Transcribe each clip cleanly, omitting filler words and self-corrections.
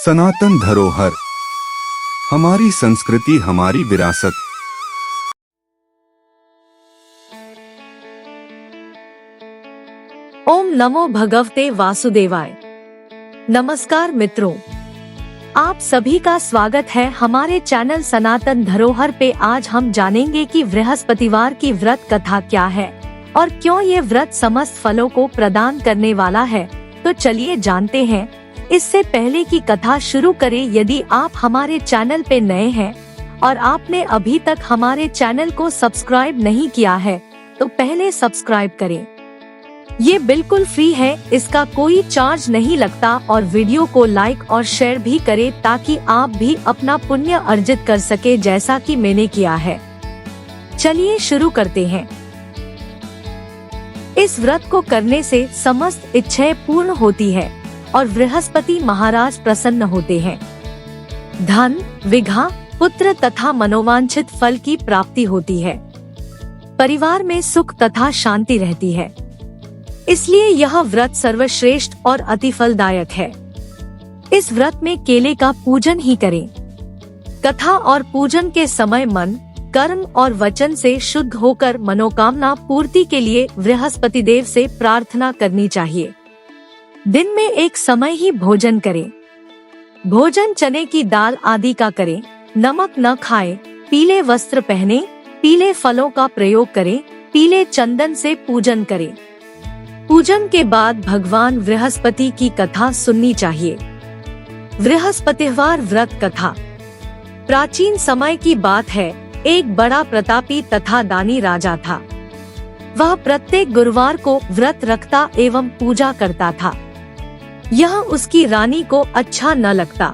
सनातन धरोहर, हमारी संस्कृति, हमारी विरासत। ओम नमो भगवते वासुदेवाय। नमस्कार मित्रों, आप सभी का स्वागत है हमारे चैनल सनातन धरोहर पे। आज हम जानेंगे कि बृहस्पतिवार की व्रत कथा क्या है और क्यों ये व्रत समस्त फलों को प्रदान करने वाला है। तो चलिए जानते हैं। इससे पहले की कथा शुरू करें, यदि आप हमारे चैनल पे नए हैं और आपने अभी तक हमारे चैनल को सब्सक्राइब नहीं किया है तो पहले सब्सक्राइब करें। ये बिल्कुल फ्री है, इसका कोई चार्ज नहीं लगता और वीडियो को लाइक और शेयर भी करें ताकि आप भी अपना पुण्य अर्जित कर सके जैसा कि मैंने किया है। चलिए शुरू करते हैं। इस व्रत को करने से समस्त इच्छाएं पूर्ण होती है और बृहस्पति महाराज प्रसन्न होते हैं। धन, विघा, पुत्र तथा मनोवांछित फल की प्राप्ति होती है। परिवार में सुख तथा शांति रहती है। इसलिए यह व्रत सर्वश्रेष्ठ और अति फलदायक है। इस व्रत में केले का पूजन ही करें। कथा और पूजन के समय मन, कर्म और वचन से शुद्ध होकर मनोकामना पूर्ति के लिए बृहस्पति देव से प्रार्थना करनी चाहिए। दिन में एक समय ही भोजन करें। भोजन चने की दाल आदि का करें। नमक न खाएं, पीले वस्त्र पहने, पीले फलों का प्रयोग करें, पीले चंदन से पूजन करें। पूजन के बाद भगवान बृहस्पति की कथा सुननी चाहिए। बृहस्पतिवार व्रत कथा। प्राचीन समय की बात है, एक बड़ा प्रतापी तथा दानी राजा था। वह प्रत्येक गुरुवार को व्रत रखता एवं पूजा करता था। यह उसकी रानी को अच्छा न लगता।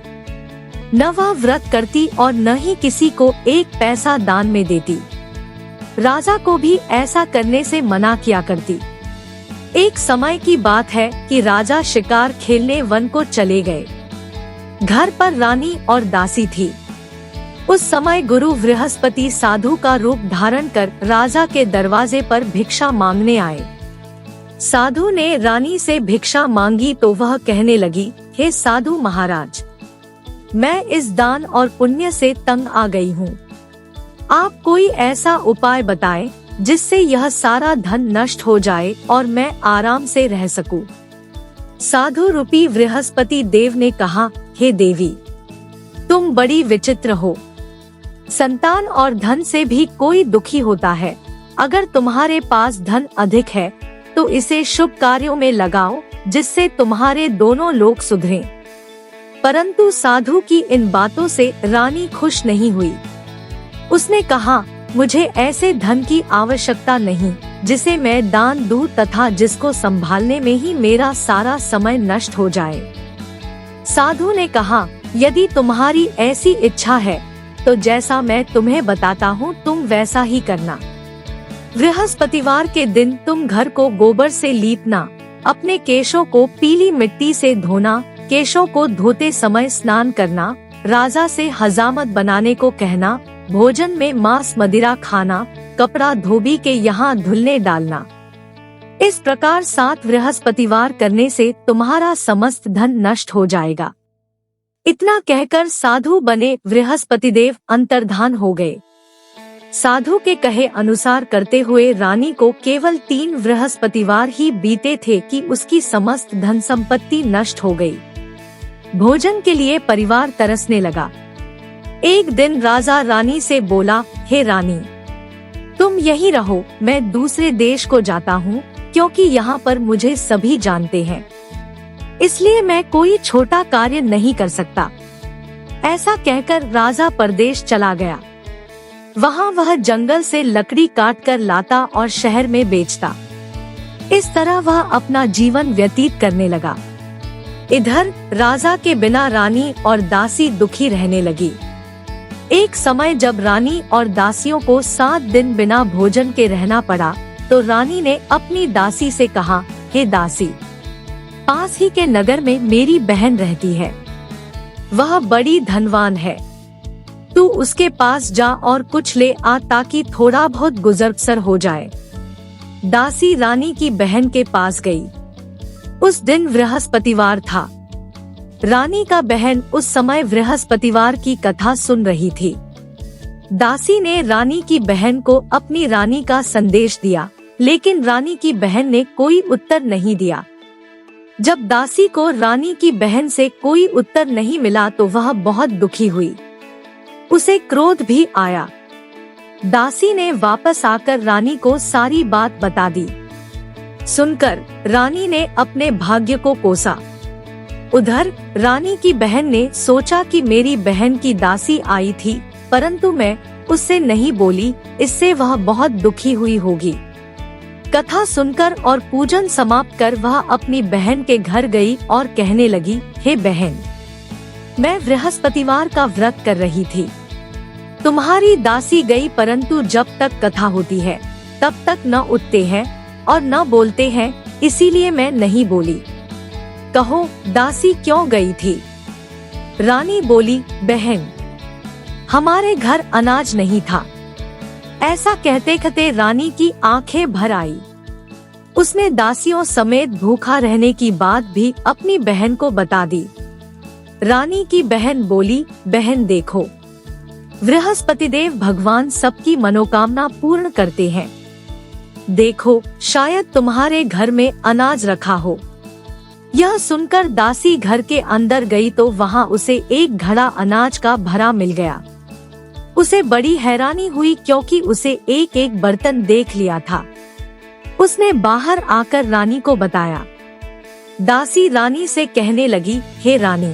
न वह व्रत करती और न ही किसी को एक पैसा दान में देती। राजा को भी ऐसा करने से मना किया करती। एक समय की बात है कि राजा शिकार खेलने वन को चले गए। घर पर रानी और दासी थी। उस समय गुरु बृहस्पति साधु का रूप धारण कर राजा के दरवाजे पर भिक्षा मांगने आए। साधु ने रानी से भिक्षा मांगी तो वह कहने लगी, हे साधु महाराज, मैं इस दान और पुण्य से तंग आ गई हूँ। आप कोई ऐसा उपाय बताएं जिससे यह सारा धन नष्ट हो जाए और मैं आराम से रह सकूं। साधु रूपी बृहस्पति देव ने कहा, हे देवी, तुम बड़ी विचित्र हो। संतान और धन से भी कोई दुखी होता है। अगर तुम्हारे पास धन अधिक है तो इसे शुभ कार्यों में लगाओ जिससे तुम्हारे दोनों लोग सुधरें। परंतु साधु की इन बातों से रानी खुश नहीं हुई। उसने कहा, मुझे ऐसे धन की आवश्यकता नहीं जिसे मैं दान दूं तथा जिसको संभालने में ही मेरा सारा समय नष्ट हो जाए। साधु ने कहा, यदि तुम्हारी ऐसी इच्छा है तो जैसा मैं तुम्हें बताता हूँ तुम वैसा ही करना। बृहस्पतिवार के दिन तुम घर को गोबर से लीपना, अपने केशों को पीली मिट्टी से धोना, केशों को धोते समय स्नान करना, राजा से हजामत बनाने को कहना, भोजन में मांस मदिरा खाना, कपड़ा धोबी के यहाँ धुलने डालना। इस प्रकार 7 बृहस्पतिवार करने से तुम्हारा समस्त धन नष्ट हो जाएगा। इतना कहकर साधु बने बृहस्पति देव अंतर्धान हो गए। साधु के कहे अनुसार करते हुए रानी को केवल 3 बृहस्पतिवार ही बीते थे कि उसकी समस्त धन संपत्ति नष्ट हो गई। भोजन के लिए परिवार तरसने लगा। एक दिन राजा रानी से बोला, हे रानी, तुम यहीं रहो, मैं दूसरे देश को जाता हूँ क्योंकि यहाँ पर मुझे सभी जानते हैं, इसलिए मैं कोई छोटा कार्य नहीं कर सकता। ऐसा कहकर राजा परदेश चला गया। वहाँ वह जंगल से लकड़ी काट कर लाता और शहर में बेचता। इस तरह वह अपना जीवन व्यतीत करने लगा। इधर राजा के बिना रानी और दासी दुखी रहने लगी। एक समय जब रानी और दासियों को 7 दिन बिना भोजन के रहना पड़ा तो रानी ने अपनी दासी से कहा, हे दासी, पास ही के नगर में मेरी बहन रहती है। वह बड़ी धनवान है। तू उसके पास जा और कुछ ले आ ताकि थोड़ा बहुत गुजर बसर हो जाए। दासी रानी की बहन के पास गई। उस दिन बृहस्पतिवार था। रानी का बहन उस समय बृहस्पतिवार की कथा सुन रही थी। दासी ने रानी की बहन को अपनी रानी का संदेश दिया, लेकिन रानी की बहन ने कोई उत्तर नहीं दिया। जब दासी को रानी की बहन से कोई उत्तर नहीं मिला तो वह बहुत दुखी हुई। उसे क्रोध भी आया। दासी ने वापस आकर रानी को सारी बात बता दी। सुनकर रानी ने अपने भाग्य को कोसा। उधर रानी की बहन ने सोचा कि मेरी बहन की दासी आई थी, परंतु मैं उससे नहीं बोली, इससे वह बहुत दुखी हुई होगी। कथा सुनकर और पूजन समाप्त कर वह अपनी बहन के घर गई और कहने लगी, हे बहन, मैं बृहस्पतिवार का व्रत कर रही थी। तुम्हारी दासी गई, परंतु जब तक कथा होती है तब तक न उठते हैं और न बोलते हैं, इसीलिए मैं नहीं बोली। कहो दासी क्यों गई थी? रानी बोली, बहन, हमारे घर अनाज नहीं था। ऐसा कहते कहते रानी की आंखें भर आई। उसने दासियों समेत भूखा रहने की बात भी अपनी बहन को बता दी। रानी की बहन बोली, बहन देखो, बृहस्पतिदेव भगवान सबकी मनोकामना पूर्ण करते हैं। देखो, शायद तुम्हारे घर में अनाज रखा हो। यह सुनकर दासी घर के अंदर गई तो वहां उसे एक घड़ा अनाज का भरा मिल गया। उसे बड़ी हैरानी हुई, क्योंकि उसे एक एक बर्तन देख लिया था। उसने बाहर आकर रानी को बताया। दासी रानी से कहने लगी, हे रानी,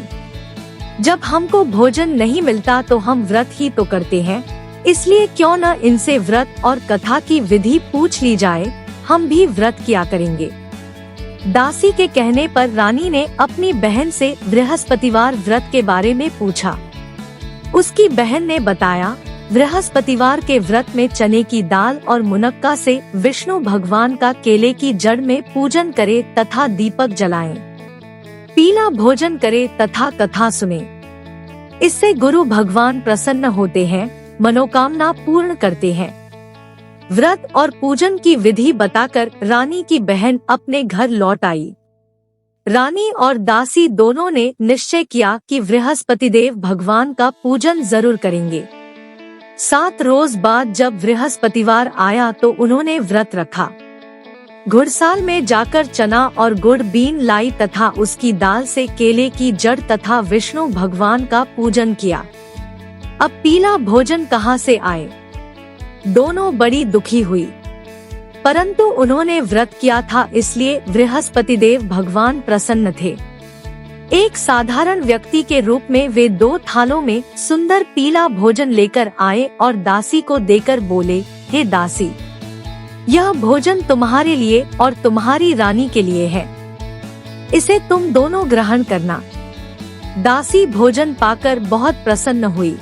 जब हमको भोजन नहीं मिलता तो हम व्रत ही तो करते हैं, इसलिए क्यों न इनसे व्रत और कथा की विधि पूछ ली जाए, हम भी व्रत किया करेंगे। दासी के कहने पर रानी ने अपनी बहन से बृहस्पतिवार व्रत के बारे में पूछा। उसकी बहन ने बताया, बृहस्पतिवार के व्रत में चने की दाल और मुनक्का से विष्णु भगवान का केले की जड़ में पूजन करे तथा दीपक जलाएं, पीला भोजन करे तथा कथा सुने। इससे गुरु भगवान प्रसन्न होते हैं, मनोकामना पूर्ण करते हैं। व्रत और पूजन की विधि बताकर रानी की बहन अपने घर लौट आई। रानी और दासी दोनों ने निश्चय किया कि बृहस्पतिदेव भगवान का पूजन जरूर करेंगे। 7 रोज बाद जब बृहस्पतिवार आया तो उन्होंने व्रत रखा। घुड़साल में जाकर चना और गुड़ बीन लाई तथा उसकी दाल से केले की जड़ तथा विष्णु भगवान का पूजन किया। अब पीला भोजन कहाँ से आए? दोनों बड़ी दुखी हुई, परंतु उन्होंने व्रत किया था, इसलिए बृहस्पतिदेव भगवान प्रसन्न थे। एक साधारण व्यक्ति के रूप में वे 2 थालों में सुंदर पीला भोजन लेकर आए और दासी को देकर बोले, हे दासी, यह भोजन तुम्हारे लिए और तुम्हारी रानी के लिए है, इसे तुम दोनों ग्रहण करना। दासी भोजन पाकर बहुत प्रसन्न हुई।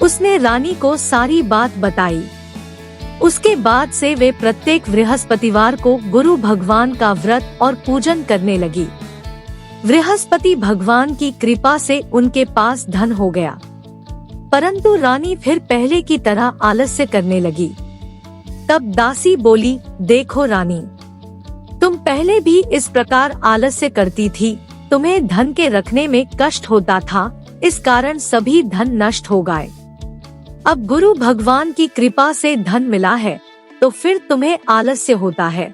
उसने रानी को सारी बात बताई। उसके बाद से वे प्रत्येक बृहस्पतिवार को गुरु भगवान का व्रत और पूजन करने लगी। बृहस्पति भगवान की कृपा से उनके पास धन हो गया, परंतु रानी फिर पहले की तरह आलस्य करने लगी। तब दासी बोली, देखो रानी, तुम पहले भी इस प्रकार आलस्य करती थी, तुम्हें धन के रखने में कष्ट होता था, इस कारण सभी धन नष्ट हो गए। अब गुरु भगवान की कृपा से धन मिला है तो फिर तुम्हें आलस्य होता है।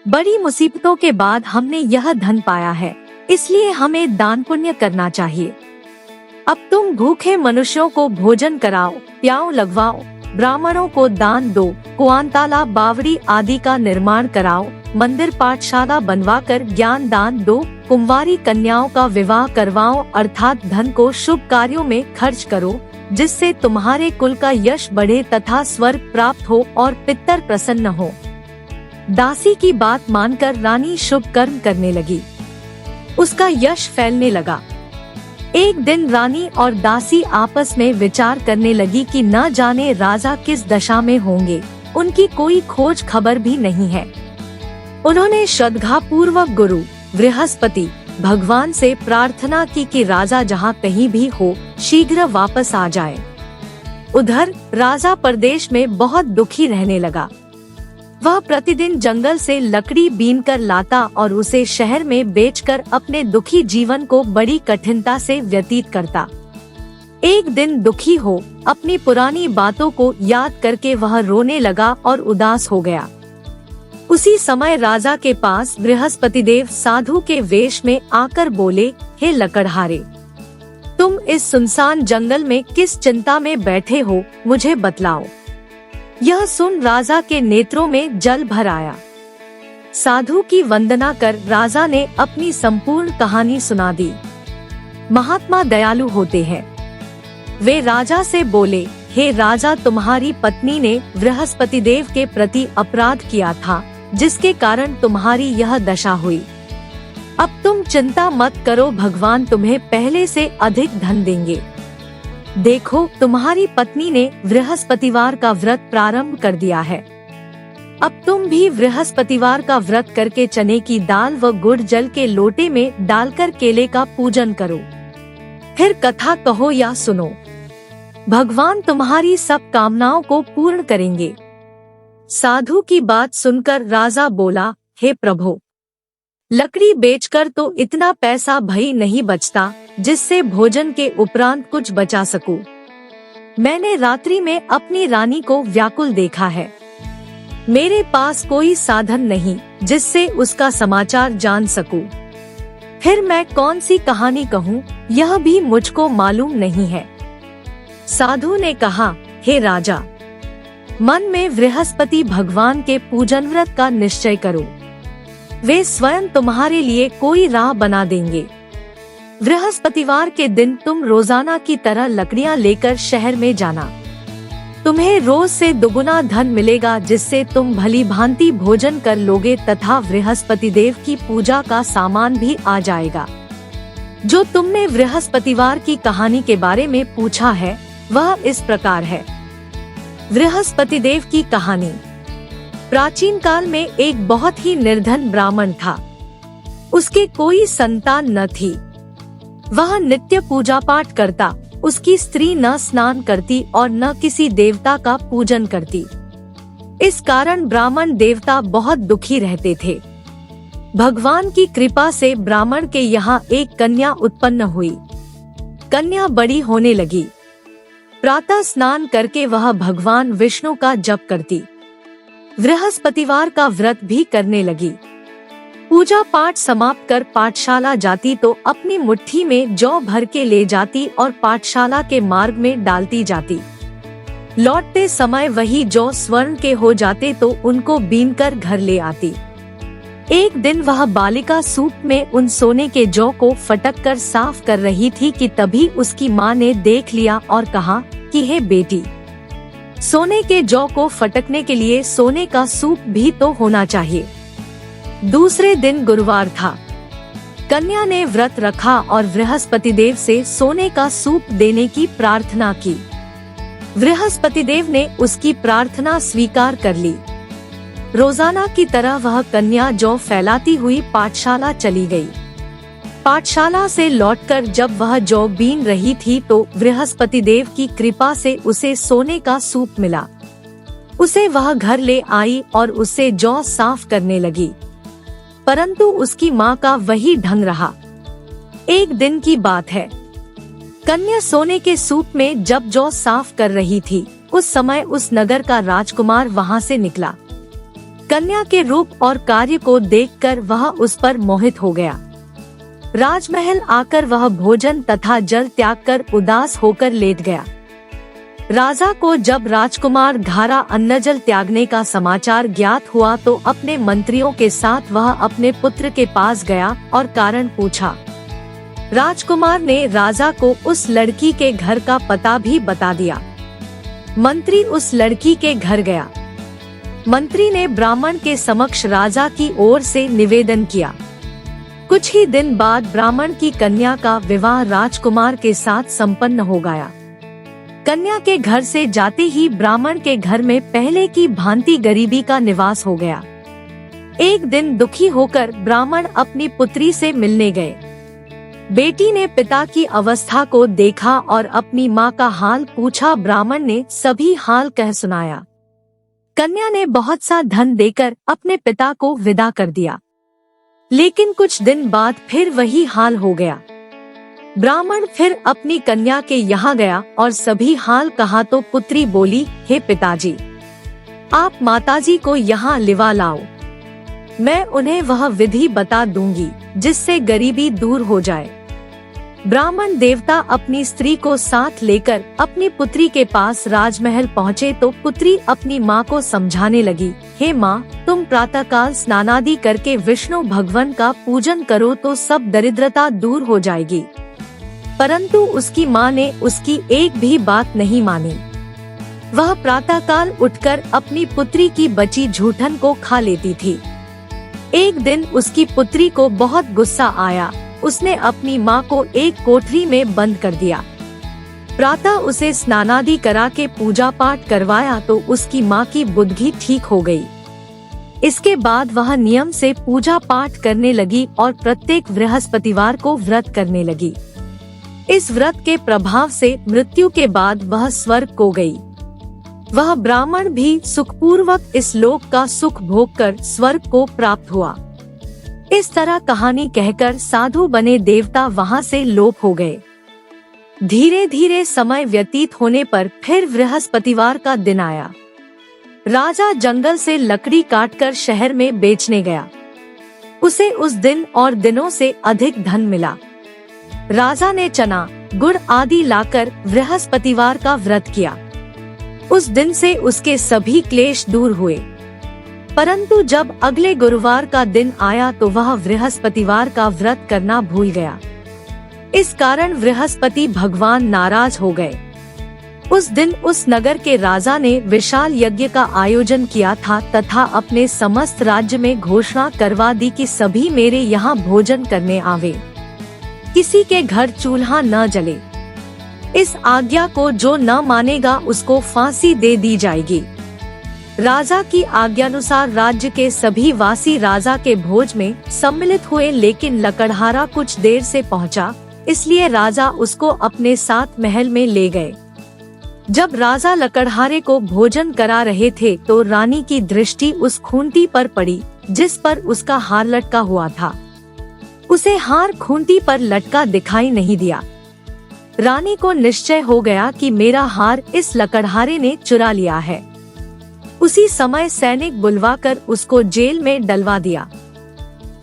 बड़ी मुसीबतों के बाद हमने यह धन पाया है, इसलिए हमें दान पुण्य करना चाहिए। अब तुम भूखे मनुष्यों को भोजन कराओ, प्याऊ लगवाओ, ब्राह्मणों को दान दो, कुआं तालाब बावड़ी आदि का निर्माण कराओ, मंदिर पाठशाला बनवाकर ज्ञान दान दो, कुंवारी कन्याओं का विवाह करवाओ, अर्थात धन को शुभ कार्यों में खर्च करो, जिससे तुम्हारे कुल का यश बढ़े तथा स्वर्ग प्राप्त हो और पितर प्रसन्न हो। दासी की बात मानकर रानी शुभ कर्म करने लगी। उसका यश फैलने लगा। एक दिन रानी और दासी आपस में विचार करने लगी कि न जाने राजा किस दशा में होंगे, उनकी कोई खोज खबर भी नहीं है। उन्होंने श्रद्धा पूर्वक गुरु बृहस्पति भगवान से प्रार्थना की कि राजा जहाँ कहीं भी हो शीघ्र वापस आ जाए। उधर राजा परदेश में बहुत दुखी रहने लगा। वह प्रतिदिन जंगल से लकड़ी बीन कर लाता और उसे शहर में बेचकर अपने दुखी जीवन को बड़ी कठिनता से व्यतीत करता। एक दिन दुखी हो अपनी पुरानी बातों को याद करके वह रोने लगा और उदास हो गया। उसी समय राजा के पास बृहस्पति देव साधु के वेश में आकर बोले, हे लकड़हारे, तुम इस सुनसान जंगल में किस चिंता में बैठे हो, मुझे बतलाओ। यह सुन राजा के नेत्रों में जल भर आया। साधु की वंदना कर राजा ने अपनी संपूर्ण कहानी सुना दी। महात्मा दयालु होते हैं। वे राजा से बोले, हे राजा, तुम्हारी पत्नी ने बृहस्पति देव के प्रति अपराध किया था, जिसके कारण तुम्हारी यह दशा हुई। अब तुम चिंता मत करो, भगवान तुम्हें पहले से अधिक धन देंगे। देखो, तुम्हारी पत्नी ने बृहस्पतिवार का व्रत प्रारंभ कर दिया है। अब तुम भी बृहस्पतिवार का व्रत करके चने की दाल व गुड़ जल के लोटे में डालकर केले का पूजन करो। फिर कथा कहो या सुनो, भगवान तुम्हारी सब कामनाओं को पूर्ण करेंगे। साधु की बात सुनकर राजा बोला, हे प्रभु, लकड़ी बेचकर तो इतना पैसा भई नहीं बचता जिससे भोजन के उपरांत कुछ बचा सकूं। मैंने रात्रि में अपनी रानी को व्याकुल देखा है। मेरे पास कोई साधन नहीं जिससे उसका समाचार जान सकूं। फिर मैं कौन सी कहानी कहूँ, यह भी मुझको मालूम नहीं है। साधु ने कहा, हे राजा, मन में बृहस्पति भगवान के पूजन व्रत का निश्चय करो। वे स्वयं तुम्हारे लिए कोई राह बना देंगे। बृहस्पतिवार के दिन तुम रोजाना की तरह लकड़ियां लेकर शहर में जाना। तुम्हें रोज से दुगुना धन मिलेगा, जिससे तुम भली भांति भोजन कर लोगे तथा बृहस्पति देव की पूजा का सामान भी आ जाएगा। जो तुमने बृहस्पतिवार की कहानी के बारे में पूछा है, वह इस प्रकार है। बृहस्पति देव की कहानी। प्राचीन काल में एक बहुत ही निर्धन ब्राह्मण था। उसके कोई संतान न थी। वह नित्य पूजा पाठ करता। उसकी स्त्री न स्नान करती और न किसी देवता का पूजन करती। इस कारण ब्राह्मण देवता बहुत दुखी रहते थे। भगवान की कृपा से ब्राह्मण के यहाँ एक कन्या उत्पन्न हुई। कन्या बड़ी होने लगी। प्रातः स्नान करके वह भगवान विष्णु का जप करती। बृहस्पतिवार का व्रत भी करने लगी। पूजा पाठ समाप्त कर पाठशाला जाती तो अपनी मुट्ठी में जौ भर के ले जाती और पाठशाला के मार्ग में डालती जाती। लौटते समय वही जौ स्वर्ण के हो जाते तो उनको बीनकर घर ले आती। एक दिन वह बालिका सूप में उन सोने के जौ को फटक कर साफ कर रही थी कि तभी उसकी माँ ने देख लिया और कहा कि हे बेटी, सोने के जौ को फटकने के लिए सोने का सूप भी तो होना चाहिए। दूसरे दिन गुरुवार था। कन्या ने व्रत रखा और बृहस्पति देव से सोने का सूप देने की प्रार्थना की। बृहस्पति देव ने उसकी प्रार्थना स्वीकार कर ली। रोजाना की तरह वह कन्या जौ फैलाती हुई पाठशाला चली गई। पाठशाला से लौटकर जब वह जौ बीन रही थी तो बृहस्पति देव की कृपा से उसे सोने का सूप मिला। उसे वह घर ले आई और उससे जौ साफ करने लगी, परंतु उसकी माँ का वही ढंग रहा। एक दिन की बात है। कन्या सोने के सूप में जब जौ साफ कर रही थी, उस समय उस नगर का राजकुमार वहाँ से निकला। कन्या के रूप और कार्य को देखकर वह उस पर मोहित हो गया। राजमहल आकर वह भोजन तथा जल त्याग कर उदास होकर लेट गया। राजा को जब राजकुमार धारा अन्न जल त्यागने का समाचार ज्ञात हुआ तो अपने मंत्रियों के साथ वह अपने पुत्र के पास गया और कारण पूछा। राजकुमार ने राजा को उस लड़की के घर का पता भी बता दिया। मंत्री उस लड़की के घर गया। मंत्री ने ब्राह्मण के समक्ष राजा की ओर से निवेदन किया। कुछ ही दिन बाद ब्राह्मण की कन्या का विवाह राजकुमार के साथ संपन्न हो गया। कन्या के घर से जाते ही ब्राह्मण के घर में पहले की भांति गरीबी का निवास हो गया। एक दिन दुखी होकर ब्राह्मण अपनी पुत्री से मिलने गए। बेटी ने पिता की अवस्था को देखा और अपनी माँ का हाल पूछा। ब्राह्मण ने सभी हाल कह सुनाया। कन्या ने बहुत सा धन देकर अपने पिता को विदा कर दिया। लेकिन कुछ दिन बाद फिर वही हाल हो गया। ब्राह्मण फिर अपनी कन्या के यहाँ गया और सभी हाल कहा तो पुत्री बोली, हे पिताजी, आप माताजी को यहाँ लिवा लाओ। मैं उन्हें वह विधि बता दूंगी जिससे गरीबी दूर हो जाए। ब्राह्मण देवता अपनी स्त्री को साथ लेकर अपनी पुत्री के पास राजमहल पहुँचे तो पुत्री अपनी माँ को समझाने लगी, हे माँ, तुम प्रातःकाल स्नानादि करके विष्णु भगवान का पूजन करो तो सब दरिद्रता दूर हो जाएगी। परंतु उसकी माँ ने उसकी एक भी बात नहीं मानी। वह प्रातःकाल उठकर अपनी पुत्री की बची झूठन को खा लेती थी। एक दिन उसकी पुत्री को बहुत गुस्सा आया। उसने अपनी माँ को एक कोठरी में बंद कर दिया। प्रातः उसे स्नानादि करा के पूजा पाठ करवाया तो उसकी माँ की बुद्धि ठीक हो गई। इसके बाद वह नियम से पूजा पाठ करने लगी और प्रत्येक बृहस्पतिवार को व्रत करने लगी। इस व्रत के प्रभाव से मृत्यु के बाद वह स्वर्ग को गई। वह ब्राह्मण भी सुखपूर्वक इस लोक का सुख भोग कर स्वर्ग को प्राप्त हुआ। इस तरह कहानी कहकर साधु बने देवता वहां से लोप हो गए। धीरे धीरे समय व्यतीत होने पर फिर बृहस्पतिवार का दिन आया। राजा जंगल से लकड़ी काटकर शहर में बेचने गया। उसे उस दिन और दिनों से अधिक धन मिला। राजा ने चना, गुड़ आदि लाकर बृहस्पतिवार का व्रत किया। उस दिन से उसके सभी क्लेश दूर हुए। परंतु जब अगले गुरुवार का दिन आया तो वह बृहस्पतिवार का व्रत करना भूल गया। इस कारण बृहस्पति भगवान नाराज हो गए। उस दिन उस नगर के राजा ने विशाल यज्ञ का आयोजन किया था तथा अपने समस्त राज्य में घोषणा करवा दी कि सभी मेरे यहाँ भोजन करने आवे। किसी के घर चूल्हा न जले। इस आज्ञा को जो न मानेगा उसको फांसी दे दी जाएगी। राजा की आज्ञानुसार राज्य के सभी वासी राजा के भोज में सम्मिलित हुए, लेकिन लकड़हारा कुछ देर से पहुंचा, इसलिए राजा उसको अपने साथ महल में ले गए। जब राजा लकड़हारे को भोजन करा रहे थे तो रानी की दृष्टि उस खूंटी पर पड़ी जिस पर उसका हार लटका हुआ था। उसे हार खूंटी पर लटका दिखाई नहीं दिया। रानी को निश्चय हो गया कि मेरा हार इस लकड़हारे ने चुरा लिया है। उसी समय सैनिक बुलवाकर उसको जेल में डलवा दिया।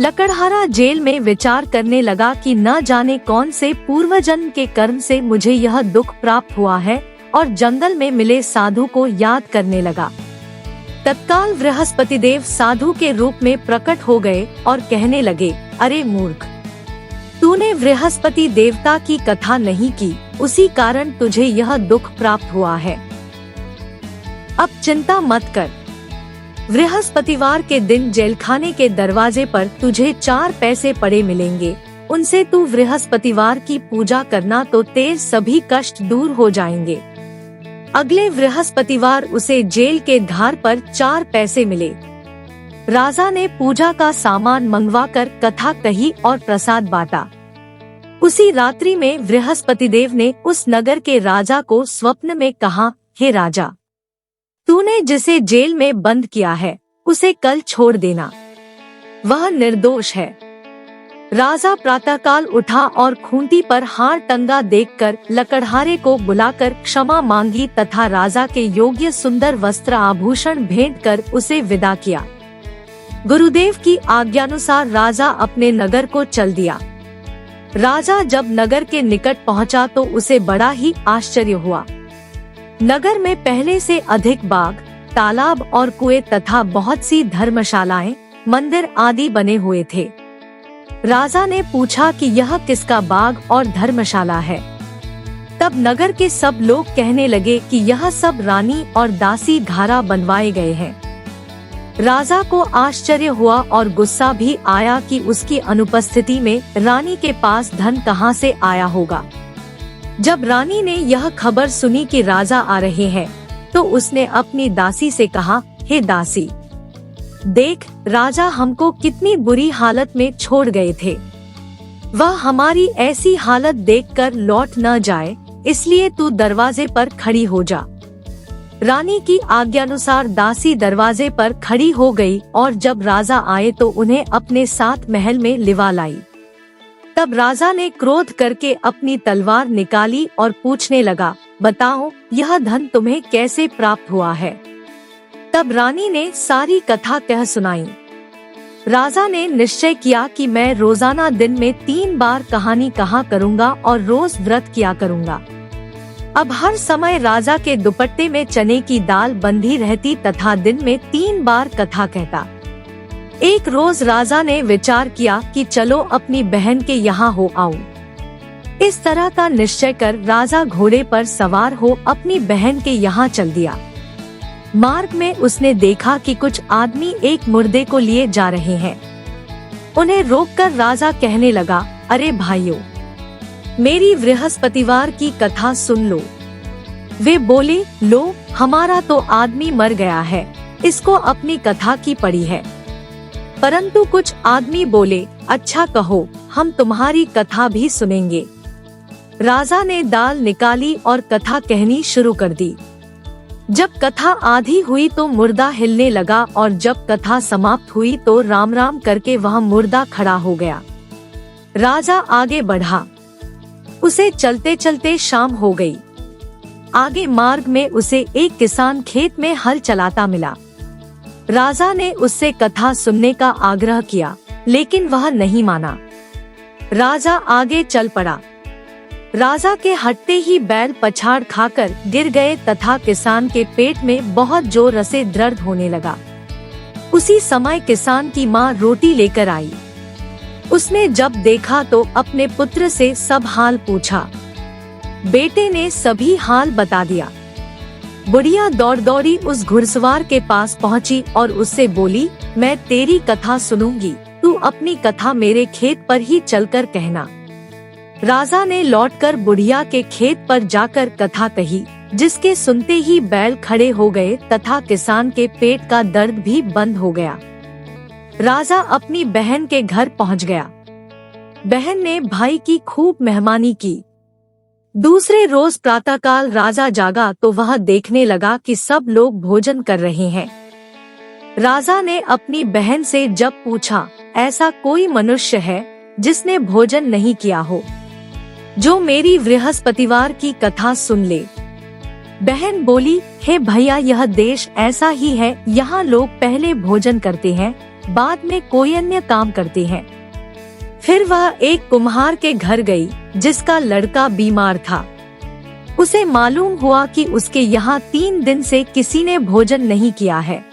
लकड़हारा जेल में विचार करने लगा कि न जाने कौन से पूर्वजन्म के कर्म से मुझे यह दुख प्राप्त हुआ है, और जंगल में मिले साधु को याद करने लगा। तत्काल बृहस्पति देव साधु के रूप में प्रकट हो गए और कहने लगे, अरे मूर्ख, तूने बृहस्पति देवता की कथा नहीं की, उसी कारण तुझे यह दुख प्राप्त हुआ है। अब चिंता मत कर। बृहस्पतिवार के दिन जेलखाने के दरवाजे पर तुझे 4 पैसे पड़े मिलेंगे। उनसे तू बृहस्पतिवार की पूजा करना तो तेरे सभी कष्ट दूर हो जाएंगे। अगले बृहस्पतिवार उसे जेल के द्वार पर 4 पैसे मिले। राजा ने पूजा का सामान मंगवाकर कथा कही और प्रसाद बांटा। उसी रात्रि में बृहस्पति देव ने उस नगर के राजा को स्वप्न में कहा, हे राजा, तूने जिसे जेल में बंद किया है उसे कल छोड़ देना, वह निर्दोष है। राजा प्रातःकाल उठा और खूंटी पर हार टंगा देखकर लकड़हारे को बुलाकर क्षमा मांगी तथा राजा के योग्य सुंदर वस्त्र आभूषण भेंट कर उसे विदा किया। गुरुदेव की आज्ञानुसार राजा अपने नगर को चल दिया। राजा जब नगर के निकट पहुंचा तो उसे बड़ा ही आश्चर्य हुआ। नगर में पहले से अधिक बाग, तालाब और कुएं तथा बहुत सी धर्मशालाएं, मंदिर आदि बने हुए थे। राजा ने पूछा कि यह किसका बाग और धर्मशाला है। तब नगर के सब लोग कहने लगे कि यह सब रानी और दासी द्वारा बनवाए गए हैं। राजा को आश्चर्य हुआ और गुस्सा भी आया कि उसकी अनुपस्थिति में रानी के पास धन कहां से आया होगा। जब रानी ने यह खबर सुनी कि राजा आ रहे हैं, तो उसने अपनी दासी से कहा, हे दासी, देख, राजा हमको कितनी बुरी हालत में छोड़ गए थे। वह हमारी ऐसी हालत देखकर लौट न जाए, इसलिए तू दरवाजे पर खड़ी हो जा। रानी की आज्ञानुसार दासी दरवाजे पर खड़ी हो गई और जब राजा आए तो उन्हें अपने साथ महल में लिवा लाई। तब राजा ने क्रोध करके अपनी तलवार निकाली और पूछने लगा, बताओ यह धन तुम्हें कैसे प्राप्त हुआ है। तब रानी ने सारी कथा कह सुनाई। राजा ने निश्चय किया कि मैं रोजाना दिन में 3 बार कहानी कहा करूँगा और रोज व्रत किया करूँगा। अब हर समय राजा के दुपट्टे में चने की दाल बंधी रहती तथा दिन में 3 बार कथा कहता। एक रोज राजा ने विचार किया कि चलो अपनी बहन के यहाँ हो आऊं। इस तरह का निश्चय कर राजा घोड़े पर सवार हो अपनी बहन के यहाँ चल दिया। मार्ग में उसने देखा कि कुछ आदमी एक मुर्दे को लिए जा रहे हैं। उन्हें रोककर राजा कहने लगा, अरे भाइयों, मेरी बृहस्पतिवार की कथा सुन लो। वे बोले, लो हमारा तो आदमी मर गया है, इसको अपनी कथा की पड़ी है। परंतु कुछ आदमी बोले, अच्छा कहो, हम तुम्हारी कथा भी सुनेंगे। राजा ने दाल निकाली और कथा कहनी शुरू कर दी। जब कथा आधी हुई तो मुर्दा हिलने लगा और जब कथा समाप्त हुई तो राम राम करके वह मुर्दा खड़ा हो गया। राजा आगे बढ़ा। उसे चलते चलते शाम हो गई। आगे मार्ग में उसे एक किसान खेत में हल चलाता मिला। राजा ने उससे कथा सुनने का आग्रह किया, लेकिन वह नहीं माना। राजा आगे चल पड़ा। राजा के हटते ही बैल पछाड़ खाकर गिर गए तथा किसान के पेट में बहुत जोर से दर्द होने लगा। उसी समय किसान की माँ रोटी लेकर आई। उसने जब देखा तो अपने पुत्र से सब हाल पूछा। बेटे ने सभी हाल बता दिया। बुढ़िया दौड़ दौड़ी उस घुड़सवार के पास पहुंची और उससे बोली, मैं तेरी कथा सुनूंगी, तू अपनी कथा मेरे खेत पर ही चलकर कहना। राजा ने लौटकर बुढ़िया के खेत पर जाकर कथा कही, जिसके सुनते ही बैल खड़े हो गए तथा किसान के पेट का दर्द भी बंद हो गया। राजा अपनी बहन के घर पहुंच गया। बहन ने भाई की खूब मेहमानी की। दूसरे रोज प्रातःकाल राजा जागा तो वह देखने लगा कि सब लोग भोजन कर रहे हैं। राजा ने अपनी बहन से जब पूछा, ऐसा कोई मनुष्य है जिसने भोजन नहीं किया हो, जो मेरी बृहस्पतिवार की कथा सुन ले। बहन बोली, हे भैया, यह देश ऐसा ही है, यहाँ लोग पहले भोजन करते हैं, बाद में कोई अन्य काम करते हैं। फिर वह एक कुम्हार के घर गई, जिसका लड़का बीमार था। उसे मालूम हुआ कि उसके यहाँ 3 दिन से किसी ने भोजन नहीं किया है।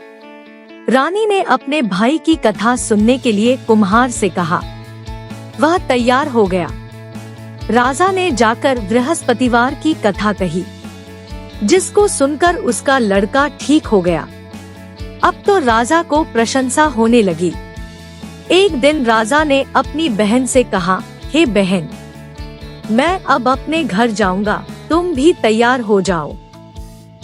रानी ने अपने भाई की कथा सुनने के लिए कुम्हार से कहा। वह तैयार हो गया। राजा ने जाकर बृहस्पतिवार की कथा कही, जिसको सुनकर उसका लड़का ठीक हो गया। अब तो राजा को प्रशंसा होने लगी। एक दिन राजा ने अपनी बहन से कहा, हे बहन, मैं अब अपने घर जाऊंगा, तुम भी तैयार हो जाओ।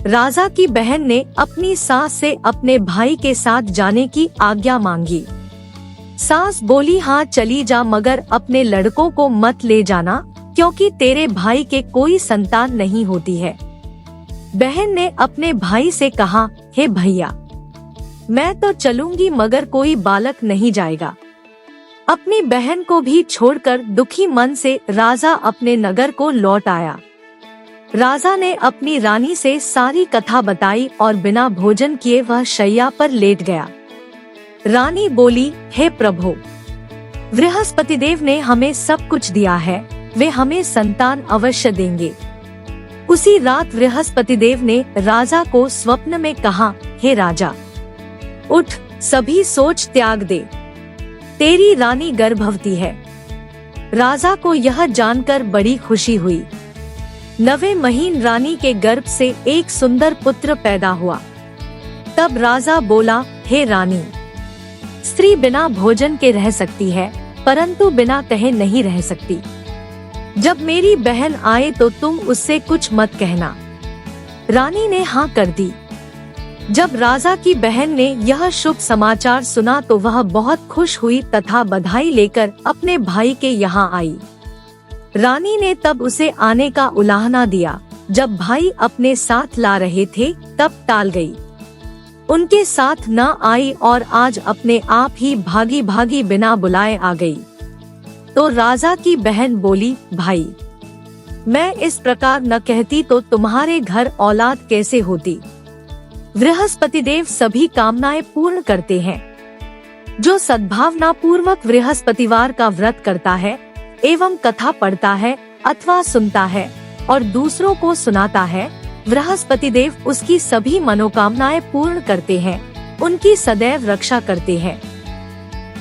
राजा की बहन ने अपनी सास से अपने भाई के साथ जाने की आज्ञा मांगी। सास बोली, हाँ चली जा, मगर अपने लड़कों को मत ले जाना, क्योंकि तेरे भाई के कोई संतान नहीं होती है। बहन ने अपने भाई से कहा, हे भैया, मैं तो चलूंगी मगर कोई बालक नहीं जाएगा। अपनी बहन को भी छोड़कर दुखी मन से राजा अपने नगर को लौट आया। राजा ने अपनी रानी से सारी कथा बताई और बिना भोजन किए वह शैया पर लेट गया। रानी बोली, हे प्रभु, बृहस्पतिदेव ने हमें सब कुछ दिया है, वे हमें संतान अवश्य देंगे। उसी रात बृहस्पतिदेव ने राजा को स्वप्न में कहा, हे राजा, उठ, सभी सोच त्याग दे, तेरी रानी गर्भवती है। राजा को यह जानकर बड़ी खुशी हुई। 9वें महीने रानी के गर्भ से एक सुंदर पुत्र पैदा हुआ। तब राजा बोला, हे रानी, स्त्री बिना भोजन के रह सकती है, परंतु बिना कहे नहीं रह सकती। जब मेरी बहन आए तो तुम उससे कुछ मत कहना। रानी ने हाँ कर दी। जब राजा की बहन ने यह शुभ समाचार सुना तो वह बहुत खुश हुई तथा बधाई लेकर अपने भाई के यहाँ आई। रानी ने तब उसे आने का उलाहना दिया, जब भाई अपने साथ ला रहे थे तब टाल गई। उनके साथ न आई और आज अपने आप ही भागी भागी बिना बुलाए आ गई। तो राजा की बहन बोली, भाई मैं इस प्रकार न कहती तो तुम्हारे घर औलाद कैसे होती। बृहस्पति देव सभी कामनाएं पूर्ण करते हैं। जो सद्भावना पूर्वक बृहस्पतिवार का व्रत करता है एवं कथा पढ़ता है अथवा सुनता है और दूसरों को सुनाता है, बृहस्पति देव उसकी सभी मनोकामनाएं पूर्ण करते हैं, उनकी सदैव रक्षा करते हैं।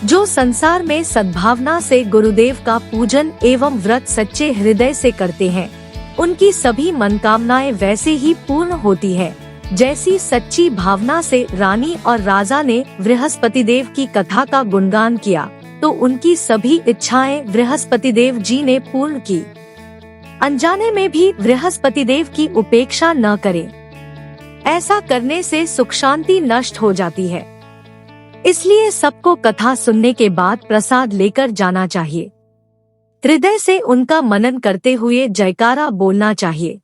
जो संसार में सद्भावना से गुरुदेव का पूजन एवं व्रत सच्चे हृदय से करते हैं, उनकी सभी मनोकामनाएं वैसे ही पूर्ण होती है जैसी सच्ची भावना से रानी और राजा ने बृहस्पति देव की कथा का गुणगान किया तो उनकी सभी इच्छाएं बृहस्पति देव जी ने पूर्ण की। अनजाने में भी बृहस्पति देव की उपेक्षा न करें, ऐसा करने से सुख शांति नष्ट हो जाती है। इसलिए सबको कथा सुनने के बाद प्रसाद लेकर जाना चाहिए। हृदय से उनका मनन करते हुए जयकारा बोलना चाहिए।